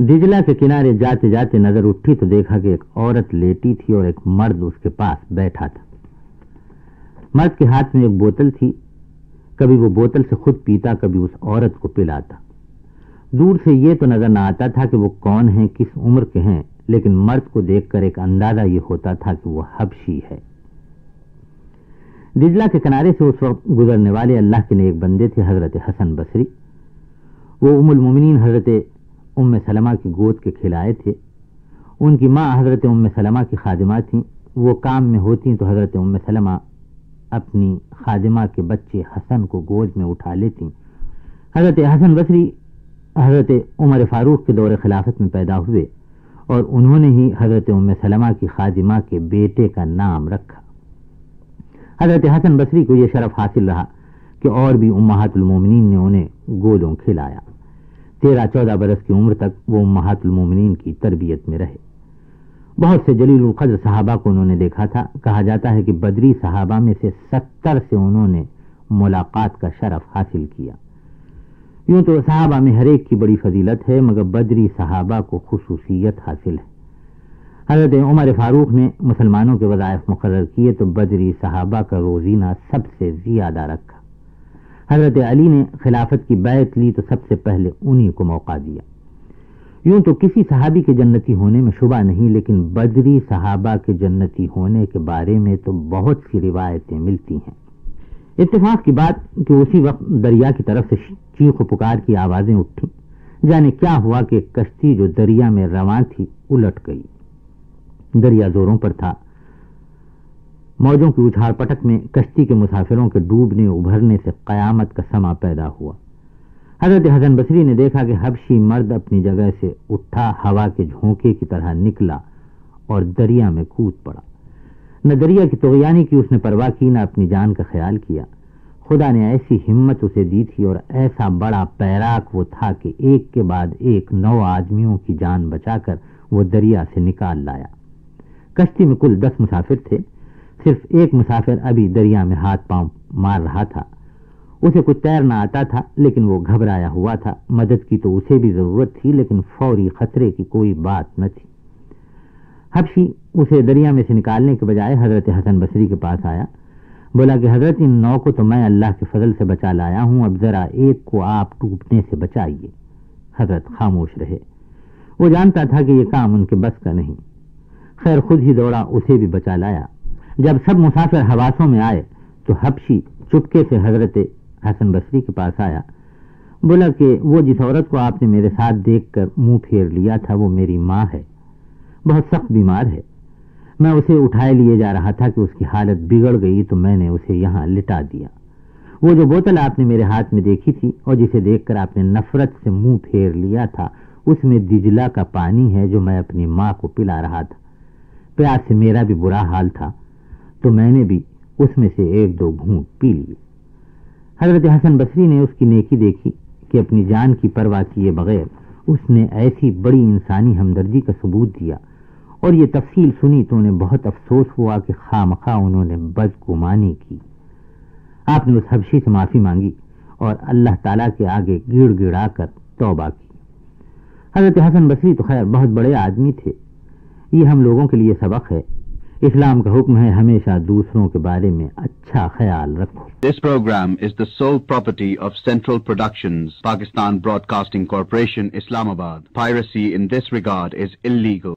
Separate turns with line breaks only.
دجلہ کے کنارے جاتے جاتے نظر اٹھی تو دیکھا کہ ایک عورت لیٹی تھی اور ایک مرد اس کے پاس بیٹھا تھا۔ مرد کے ہاتھ میں ایک بوتل تھی، کبھی وہ بوتل سے خود پیتا، کبھی اس عورت کو پلاتا۔ دور سے یہ تو نظر نہ آتا تھا کہ وہ کون ہیں، کس عمر کے ہیں، لیکن مرد کو دیکھ کر ایک اندازہ یہ ہوتا تھا کہ وہ حبشی ہے۔ دجلہ کے کنارے سے اس وقت گزرنے والے اللہ کے نیک بندے تھے حضرت حسن بصری۔ وہ ام المومنین حضرت ام سلمہ کی گود کے کھلائے تھے۔ ان کی ماں حضرت ام سلمہ کی خادمہ تھیں۔ وہ کام میں ہوتی تو حضرت ام سلمہ اپنی خادمہ کے بچے حسن کو گود میں اٹھا لیتی۔ حضرت حسن بصری حضرت عمر فاروق کے دور خلافت میں پیدا ہوئے اور انہوں نے ہی حضرت ام سلمہ کی خادمہ کے بیٹے کا نام رکھا۔ حضرت حسن بصری کو یہ شرف حاصل رہا کہ اور بھی امہات المومنین نے انہیں گودوں کھلایا۔ 13-14 برس کی عمر تک وہ امہات المومنین کی تربیت میں رہے۔ بہت سے جلیل القدر صحابہ کو انہوں نے دیکھا تھا۔ کہا جاتا ہے کہ بدری صحابہ میں سے 70 سے انہوں نے ملاقات کا شرف حاصل کیا۔ یوں تو صحابہ میں ہر ایک کی بڑی فضیلت ہے، مگر بدری صحابہ کو خصوصیت حاصل ہے۔ حضرت عمر فاروق نے مسلمانوں کے وظائف مقرر کیے تو بدری صحابہ کا روزینہ سب سے زیادہ رکھا۔ حضرت علی نے خلافت کی بیعت لی تو سب سے پہلے انہی کو موقع دیا۔ یوں تو کسی صحابی کے جنتی ہونے میں شبہ نہیں، لیکن بدری صحابہ کے جنتی ہونے کے بارے میں تو بہت سی روایتیں ملتی ہیں۔ اتفاق کی بات کہ اسی وقت دریا کی طرف سے چیخ و پکار کی آوازیں اٹھیں۔ جانے کیا ہوا کہ ایک کشتی جو دریا میں رواں تھی الٹ گئی۔ دریا زوروں پر تھا۔ موجوں کی اچھال پٹک میں کشتی کے مسافروں کے ڈوبنے ابھرنے سے قیامت کا سما پیدا ہوا۔ حضرت حسن بصری نے دیکھا کہ حبشی مرد اپنی جگہ سے اٹھا، ہوا کے جھونکے کی طرح نکلا اور دریا میں کود پڑا۔ نہ دریا کی طغیانی کی اس نے پرواہ کی، نہ اپنی جان کا خیال کیا۔ خدا نے ایسی ہمت اسے دی تھی اور ایسا بڑا پیراک وہ تھا کہ ایک کے بعد ایک 9 آدمیوں کی جان بچا کر وہ دریا سے نکال لایا۔ کشتی میں کل 10 مسافر تھے۔ صرف ایک مسافر ابھی دریا میں ہاتھ پاؤں مار رہا تھا۔ اسے کچھ تیرنا آتا تھا، لیکن وہ گھبرایا ہوا تھا۔ مدد کی تو اسے بھی ضرورت تھی، لیکن فوری خطرے کی کوئی بات نہ تھی۔ حبشی اسے دریا میں سے نکالنے کے بجائے حضرت حسن بصری کے پاس آیا۔ بولا کہ حضرت ان 9 کو تو میں اللہ کے فضل سے بچا لایا ہوں، اب ذرا ایک کو آپ ڈوبنے سے بچائیے۔ حضرت خاموش رہے۔ وہ جانتا تھا کہ یہ کام ان کے بس کا نہیں۔ خیر خود ہی دوڑا، اسے بھی بچا لایا۔ جب سب مسافر حواسوں میں آئے تو حبشی چپکے سے حضرت حسن بصری کے پاس آیا۔ بولا کہ وہ جس عورت کو آپ نے میرے ساتھ دیکھ کر منہ پھیر لیا تھا وہ میری ماں ہے، بہت سخت بیمار ہے۔ میں اسے اٹھائے لیے جا رہا تھا کہ اس کی حالت بگڑ گئی تو میں نے اسے یہاں لٹا دیا۔ وہ جو بوتل آپ نے میرے ہاتھ میں دیکھی تھی اور جسے دیکھ کر آپ نے نفرت سے منہ پھیر لیا تھا، اس میں دجلہ کا پانی ہے جو میں اپنی ماں کو پلا رہا تھا۔ پیاس سے میرا بھی برا حال تھا تو میں نے بھی اس میں سے 1-2 گھونٹ پی لیے۔ حضرت حسن بصری نے اس کی نیکی دیکھی کہ اپنی جان کی پرواہ کیے بغیر اس نے ایسی بڑی انسانی ہمدردی کا ثبوت دیا، اور یہ تفصیل سنی تو انہیں بہت افسوس ہوا کہ خواہ انہوں نے بدگمانی کی۔ آپ نے اس حبشی سے معافی مانگی اور اللہ تعالیٰ کے آگے گڑ گڑا کر توبہ کی۔ حضرت حسن بصری تو خیر بہت بڑے آدمی تھے۔ یہ ہم لوگوں کے لیے سبق ہے۔ اسلام کا حکم ہے ہمیشہ دوسروں کے بارے میں اچھا خیال رکھو۔
This program is the sole property of Central Productions, Pakistan Broadcasting Corporation, Islamabad. Piracy in this regard is illegal.